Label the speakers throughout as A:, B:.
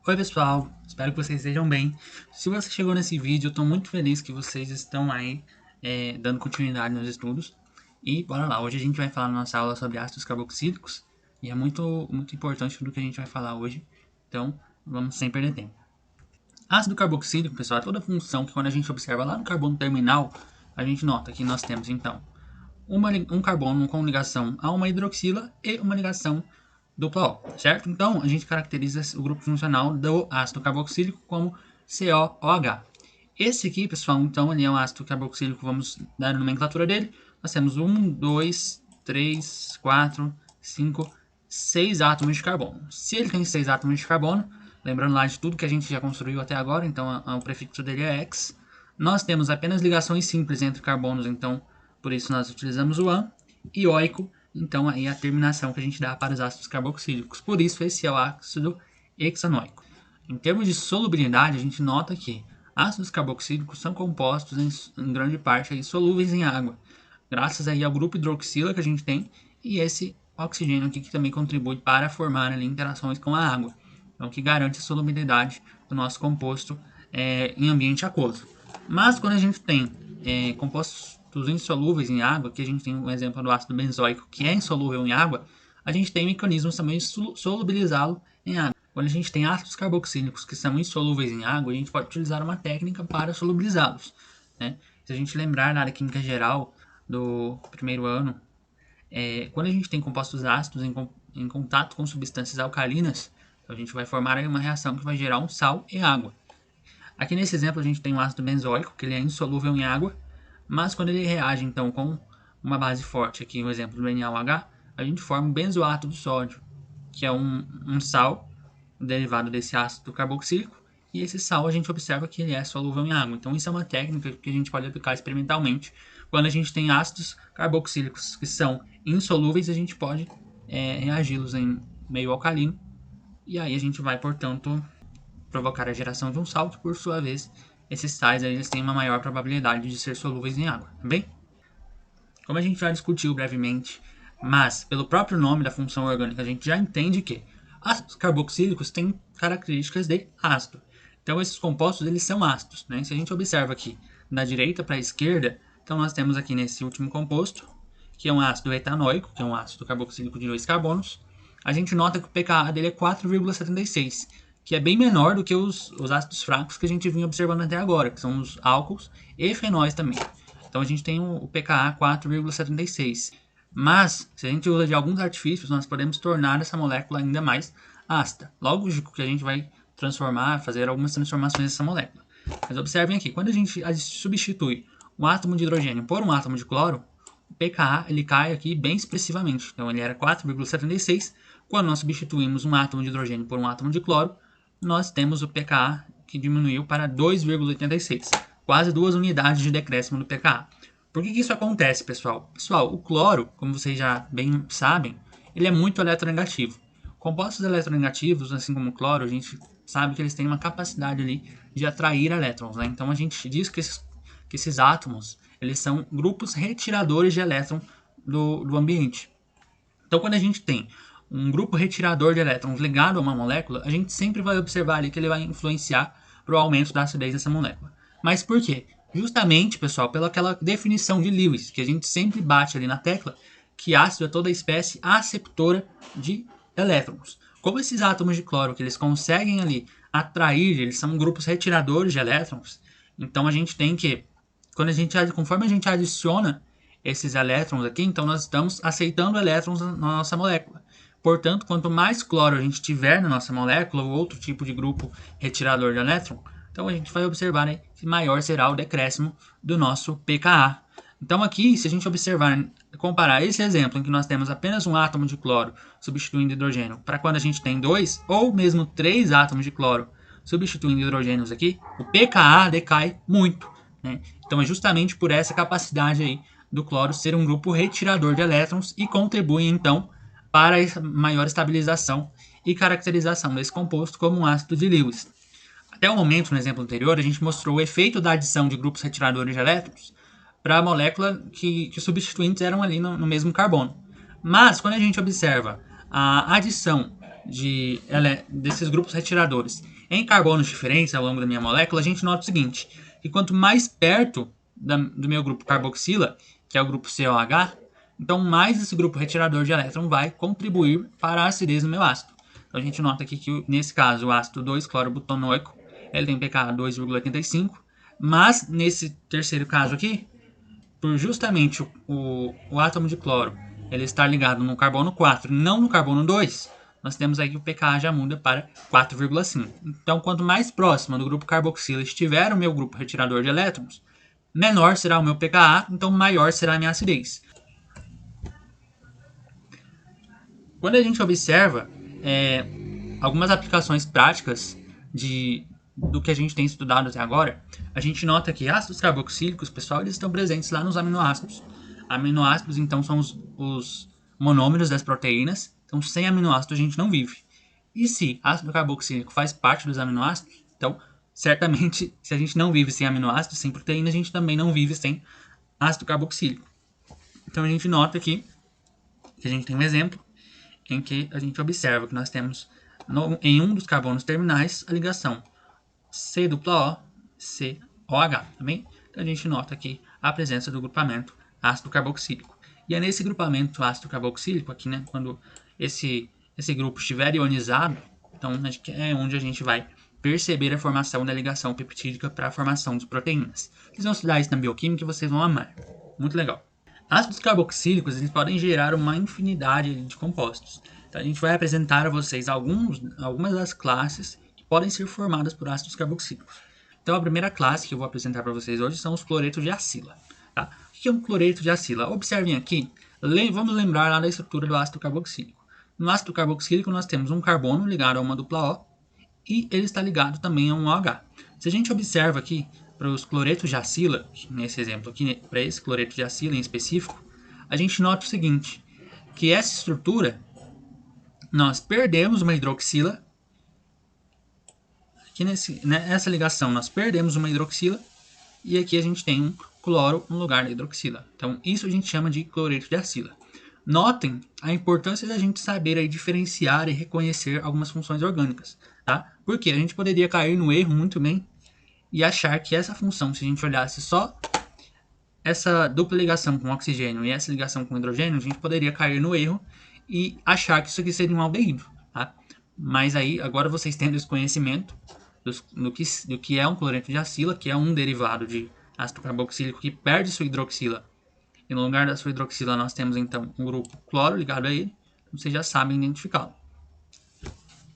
A: Oi pessoal, espero que vocês estejam bem. Se você chegou nesse vídeo, eu estou muito feliz que vocês estão aí dando continuidade nos estudos. E bora lá, hoje a gente vai falar na nossa aula sobre ácidos carboxílicos. E é muito importante tudo que a gente vai falar hoje. Então, vamos sem perder tempo. Ácido carboxílico, pessoal, é toda a função que quando a gente observa lá no carbono terminal, a gente nota que nós temos então um carbono com ligação a uma hidroxila e uma ligação dupla O, certo? Então, a gente caracteriza o grupo funcional do ácido carboxílico como COOH. Esse aqui, pessoal, então, ele é um ácido carboxílico, vamos dar a nomenclatura dele. Nós temos 1, 2, 3, 4, 5, 6 átomos de carbono. Se ele tem 6 átomos de carbono, lembrando lá de tudo que a gente já construiu até agora, então o prefixo dele é X. Nós temos apenas ligações simples entre carbonos, então, por isso nós utilizamos o AN. Ioico, então aí a terminação que a gente dá para os ácidos carboxílicos. Por isso esse é o ácido hexanoico. Em termos de solubilidade, a gente nota que ácidos carboxílicos são compostos em grande parte aí, solúveis em água, graças aí ao grupo hidroxila que a gente tem e esse oxigênio aqui que também contribui para formar ali, interações com a água, então que garante a solubilidade do nosso composto em ambiente aquoso. Mas quando a gente tem compostos insolúveis em água, que a gente tem um exemplo do ácido benzoico que é insolúvel em água, a gente tem mecanismos também de solubilizá-lo em água. Quando a gente tem ácidos carboxílicos que são insolúveis em água, a gente pode utilizar uma técnica para solubilizá-los, né? Se a gente lembrar na área química geral do primeiro ano, quando a gente tem compostos ácidos em contato com substâncias alcalinas, então a gente vai formar aí uma reação que vai gerar um sal e água. Aqui nesse exemplo a gente tem o ácido benzoico, que ele é insolúvel em água, mas quando ele reage então com uma base forte, aqui o exemplo do NaOH, a gente forma o benzoato do sódio, que é um sal derivado desse ácido carboxílico, e esse sal a gente observa que ele é solúvel em água. Então isso é uma técnica que a gente pode aplicar experimentalmente. Quando a gente tem ácidos carboxílicos que são insolúveis, a gente pode reagi-los em meio alcalino, e aí a gente vai, portanto, provocar a geração de um sal, que por sua vez esses sais aí, eles têm uma maior probabilidade de ser solúveis em água, tá bem? Como a gente já discutiu brevemente, mas pelo próprio nome da função orgânica a gente já entende que ácidos carboxílicos têm características de ácido. Então esses compostos eles são ácidos, né? Se a gente observa aqui da direita para a esquerda, então nós temos aqui nesse último composto, que é um ácido etanoico, que é um ácido carboxílico de 2 carbonos, a gente nota que o pKa dele é 4,76, que é bem menor do que os ácidos fracos que a gente vinha observando até agora, que são os álcools e fenóis também. Então a gente tem o pKa 4,76. Mas, se a gente usa de alguns artifícios, nós podemos tornar essa molécula ainda mais ácida. Lógico que a gente vai fazer algumas transformações nessa molécula. Mas observem aqui, quando a gente substitui um átomo de hidrogênio por um átomo de cloro, o pKa ele cai aqui bem expressivamente. Então ele era 4,76. Quando nós substituímos um átomo de hidrogênio por um átomo de cloro, nós temos o pKa que diminuiu para 2,86, quase 2 unidades de decréscimo do pKa. Por que isso acontece, pessoal? Pessoal, o cloro, como vocês já bem sabem, ele é muito eletronegativo. Compostos eletronegativos, assim como o cloro, a gente sabe que eles têm uma capacidade ali de atrair elétrons, né? Então a gente diz que esses átomos eles são grupos retiradores de elétron do ambiente. Então quando a gente tem um grupo retirador de elétrons ligado a uma molécula, a gente sempre vai observar ali que ele vai influenciar para o aumento da acidez dessa molécula. Mas por quê? Justamente, pessoal, pela aquela definição de Lewis, que a gente sempre bate ali na tecla, que ácido é toda espécie aceptora de elétrons. Como esses átomos de cloro, que eles conseguem ali atrair, eles são grupos retiradores de elétrons, então a gente tem que, conforme a gente adiciona esses elétrons aqui, então nós estamos aceitando elétrons na nossa molécula. Portanto, quanto mais cloro a gente tiver na nossa molécula, ou outro tipo de grupo retirador de elétron, então a gente vai observar, né, que maior será o decréscimo do nosso pKa. Então aqui, se a gente comparar esse exemplo em que nós temos apenas um átomo de cloro substituindo hidrogênio, para quando a gente tem 2 ou mesmo 3 átomos de cloro substituindo hidrogênios aqui, o pKa decai muito, né? Então é justamente por essa capacidade aí do cloro ser um grupo retirador de elétrons e contribui então para a maior estabilização e caracterização desse composto como um ácido de Lewis. Até o momento, no exemplo anterior, a gente mostrou o efeito da adição de grupos retiradores de elétrons para a molécula que os substituintes eram ali no mesmo carbono. Mas, quando a gente observa a adição desses grupos retiradores em carbonos diferentes ao longo da minha molécula, a gente nota o seguinte, que quanto mais perto do meu grupo carboxila, que é o grupo COH, então mais esse grupo retirador de elétron vai contribuir para a acidez no meu ácido. Então a gente nota aqui que nesse caso o ácido 2-clorobutanoico ele tem pKa 2,85, mas nesse terceiro caso aqui, por justamente o átomo de cloro ele estar ligado no carbono 4 e não no carbono 2, nós temos aí que o pKa já muda para 4,5. Então, quanto mais próximo do grupo carboxila estiver o meu grupo retirador de elétrons, menor será o meu pKa, então maior será a minha acidez. Quando a gente observa algumas aplicações práticas do que a gente tem estudado até agora, a gente nota que ácidos carboxílicos, pessoal, eles estão presentes lá nos aminoácidos. Aminoácidos, então, são os monômeros das proteínas. Então, sem aminoácido a gente não vive. E se ácido carboxílico faz parte dos aminoácidos, então, certamente, se a gente não vive sem aminoácidos, sem proteína, a gente também não vive sem ácido carboxílico. Então, a gente nota aqui que a gente tem um exemplo em que a gente observa que nós temos em um dos carbonos terminais a ligação C-O-COH, também. Então a gente nota aqui a presença do grupamento ácido carboxílico. E é nesse grupamento ácido carboxílico aqui, né, quando esse grupo estiver ionizado, então é onde a gente vai perceber a formação da ligação peptídica para a formação de proteínas. Vocês vão estudar isso na bioquímica e vocês vão amar. Muito legal. Ácidos carboxílicos eles podem gerar uma infinidade de compostos. Então a gente vai apresentar a vocês algumas das classes que podem ser formadas por ácidos carboxílicos. Então a primeira classe que eu vou apresentar para vocês hoje são os cloretos de acila. Tá? O que é um cloreto de acila? Observem aqui, vamos lembrar lá da estrutura do ácido carboxílico. No ácido carboxílico nós temos um carbono ligado a uma dupla O e ele está ligado também a um OH. Se a gente observa aqui, para os cloretos de acila, nesse exemplo aqui, para esse cloreto de acila em específico, a gente nota o seguinte, que essa estrutura, nós perdemos uma hidroxila, aqui nessa ligação nós perdemos uma hidroxila, e aqui a gente tem um cloro no lugar da hidroxila. Então isso a gente chama de cloreto de acila. Notem a importância da gente saber aí diferenciar e reconhecer algumas funções orgânicas, tá? Porque a gente poderia cair no erro muito bem e achar que essa função, se a gente olhasse só essa dupla ligação com oxigênio e essa ligação com hidrogênio, a gente poderia cair no erro e achar que isso aqui seria um aldeído, tá? Mas aí, agora vocês tendo esse conhecimento do que é um cloreto de acila, que é um derivado de ácido carboxílico que perde sua hidroxila, e no lugar da sua hidroxila nós temos então um grupo cloro ligado a ele, então vocês já sabem identificá-lo.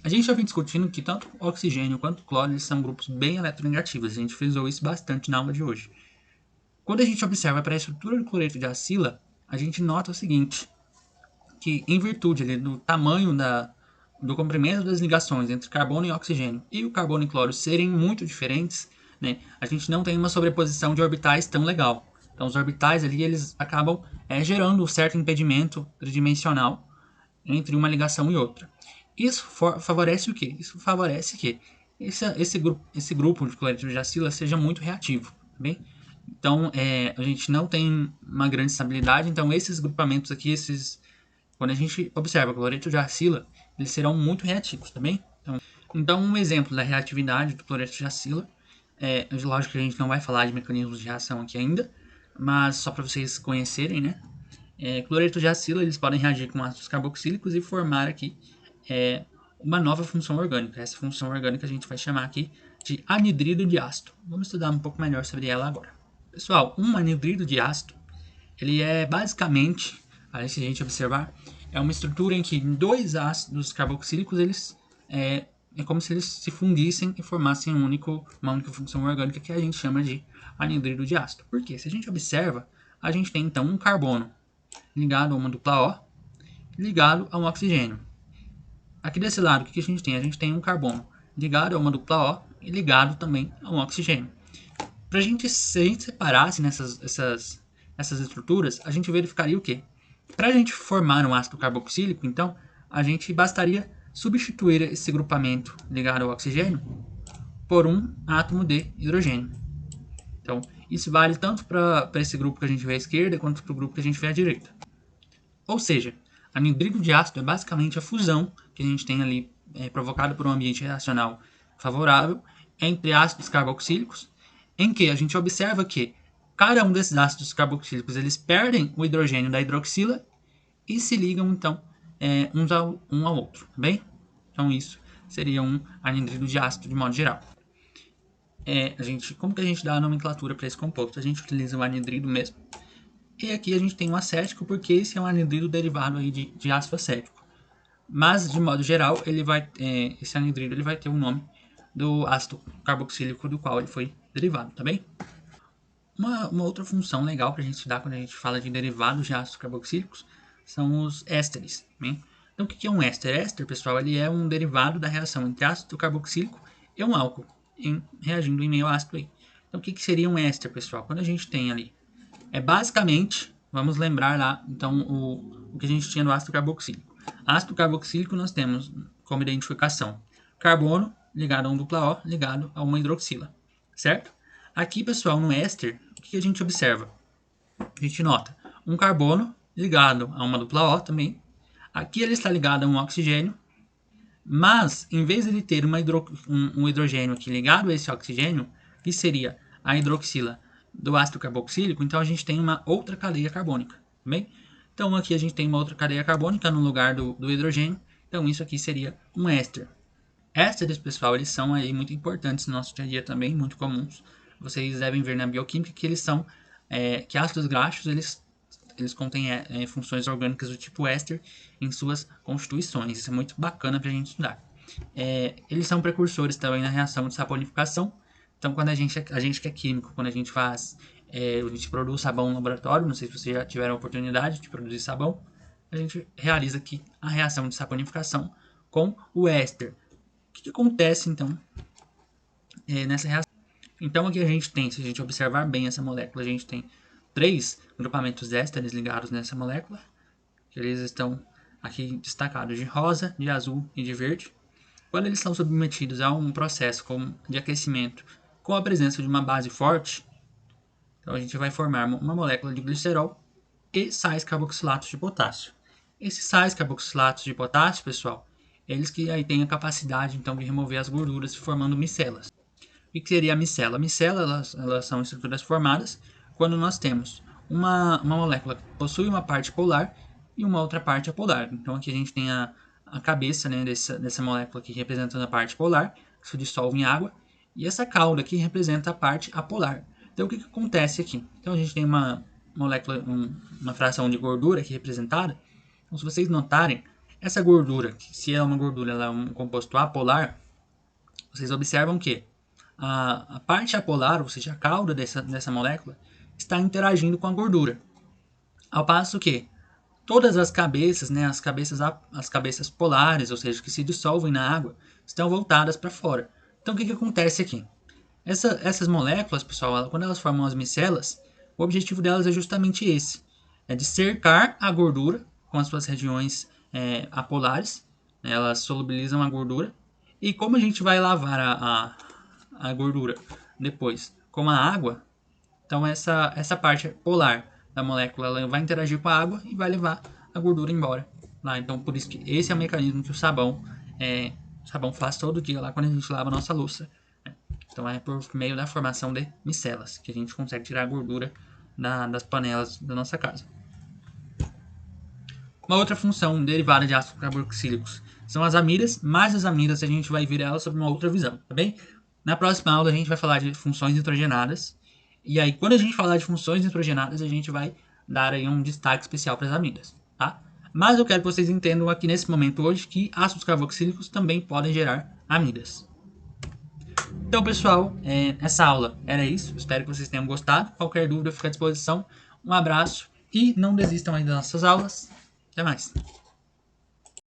A: A gente já vem discutindo que tanto o oxigênio quanto o cloro eles são grupos bem eletronegativos. A gente frisou isso bastante na aula de hoje. Quando a gente observa para a estrutura do cloreto de acila, a gente nota o seguinte, que em virtude do tamanho do comprimento das ligações entre carbono e oxigênio e o carbono e cloro serem muito diferentes, né, a gente não tem uma sobreposição de orbitais tão legal. Então os orbitais ali eles acabam gerando um certo impedimento tridimensional entre uma ligação e outra. Isso favorece o quê? Isso favorece que esse grupo de cloreto de acila seja muito reativo, tá bem? Então, a gente não tem uma grande estabilidade, então esses grupamentos aqui, quando a gente observa o cloreto de acila, eles serão muito reativos, tá bem? Então um exemplo da reatividade do cloreto de acila, lógico que a gente não vai falar de mecanismos de reação aqui ainda, mas só para vocês conhecerem, né? Cloreto de acila, eles podem reagir com ácidos carboxílicos e formar aqui uma nova função orgânica. Essa função orgânica a gente vai chamar aqui de anidrido de ácido. Vamos estudar um pouco melhor sobre ela agora. Pessoal, um anidrido de ácido, ele é basicamente, aí se a gente observar, é uma estrutura em que dois ácidos carboxílicos, eles é como se eles se fundissem e formassem uma única função orgânica que a gente chama de anidrido de ácido. Por quê? Se a gente observa, a gente tem então um carbono ligado a uma dupla O, ligado a um oxigênio. Aqui desse lado, o que a gente tem? A gente tem um carbono ligado a uma dupla O e ligado também a um oxigênio. Se a gente separasse essas estruturas, a gente verificaria o quê? Para a gente formar um ácido carboxílico, então, a gente bastaria substituir esse grupamento ligado ao oxigênio por um átomo de hidrogênio. Então, isso vale tanto para esse grupo que a gente vê à esquerda, quanto para o grupo que a gente vê à direita. Ou seja, Anidrido de ácido é basicamente a fusão que a gente tem ali provocada por um ambiente reacional favorável entre ácidos carboxílicos, em que a gente observa que cada um desses ácidos carboxílicos eles perdem o hidrogênio da hidroxila e se ligam então um ao outro, tá bem? Então isso seria um anidrido de ácido de modo geral. Como que a gente dá a nomenclatura para esse composto? A gente utiliza o anidrido mesmo. E aqui a gente tem o acético, porque esse é um anidrido derivado aí de ácido acético. Mas, de modo geral, esse anidrido ele vai ter o nome do ácido carboxílico do qual ele foi derivado, tá bem? Uma outra função legal para a gente estudar quando a gente fala de derivados de ácidos carboxílicos são os ésteres. Bem? Então, o que é um éster? Éster, pessoal, ele é um derivado da reação entre ácido carboxílico e um álcool reagindo em meio ácido aí. Então, o que seria um éster, pessoal? Quando a gente tem ali basicamente, vamos lembrar lá, então, o que a gente tinha no ácido carboxílico. Ácido carboxílico nós temos como identificação carbono ligado a um dupla O ligado a uma hidroxila, certo? Aqui, pessoal, no éster, o que a gente observa? A gente nota um carbono ligado a uma dupla O também. Aqui ele está ligado a um oxigênio, mas em vez de ele ter um hidrogênio aqui ligado a esse oxigênio, que seria a hidroxila do ácido carboxílico, então a gente tem uma outra cadeia carbônica, bem? Então aqui a gente tem uma outra cadeia carbônica no lugar do hidrogênio, então isso aqui seria um éster. Ésteres, pessoal, eles são aí muito importantes no nosso dia a dia também, muito comuns. Vocês devem ver na bioquímica que eles são, que ácidos graxos, eles contêm funções orgânicas do tipo éster em suas constituições, isso é muito bacana para a gente estudar. Eles são precursores também na reação de saponificação. Então, quando a gente que é químico, quando a gente produz sabão no laboratório, não sei se vocês já tiveram a oportunidade de produzir sabão, a gente realiza aqui a reação de saponificação com o éster. O que acontece, então, nessa reação? Então, aqui a gente tem, se a gente observar bem essa molécula, a gente tem 3 grupamentos ésteres ligados nessa molécula, que eles estão aqui destacados de rosa, de azul e de verde. Quando eles são submetidos a um processo de aquecimento com a presença de uma base forte, então a gente vai formar uma molécula de glicerol e sais carboxilatos de potássio. Esses sais carboxilatos de potássio, pessoal, eles que aí têm a capacidade então de remover as gorduras formando micelas. O que seria a micela? A micela, elas são estruturas formadas quando nós temos uma molécula que possui uma parte polar e uma outra parte apolar. Então aqui a gente tem a cabeça, né, dessa molécula aqui representando a parte polar, que se dissolve em água, e essa cauda aqui representa a parte apolar. Então o que acontece aqui? Então a gente tem uma molécula, uma fração de gordura aqui representada. Então se vocês notarem, essa gordura, se é uma gordura, ela é um composto apolar, vocês observam que a parte apolar, ou seja, a cauda dessa molécula, está interagindo com a gordura. Ao passo que todas as cabeças, né, as cabeças polares, ou seja, que se dissolvem na água, estão voltadas para fora. Então o que acontece aqui? Essas moléculas, pessoal, quando elas formam as micelas, o objetivo delas é justamente esse, é de cercar a gordura com as suas regiões apolares, né, elas solubilizam a gordura, e como a gente vai lavar a gordura depois com a água, então essa parte polar da molécula ela vai interagir com a água e vai levar a gordura embora. Então por isso que esse é o mecanismo que o sabão faz todo dia lá quando a gente lava a nossa louça. Então é por meio da formação de micelas que a gente consegue tirar a gordura das panelas da nossa casa. Uma outra função derivada de ácidos carboxílicos são as amidas, mas as amidas a gente vai ver elas sob uma outra visão, tá bem? Na próxima aula a gente vai falar de funções nitrogenadas. E aí, quando a gente falar de funções nitrogenadas, a gente vai dar aí um destaque especial para as amidas, tá? Mas eu quero que vocês entendam aqui nesse momento hoje que ácidos carboxílicos também podem gerar amidas. Então, pessoal, essa aula era isso. Espero que vocês tenham gostado. Qualquer dúvida, fica à disposição. Um abraço e não desistam aí das nossas aulas. Até mais.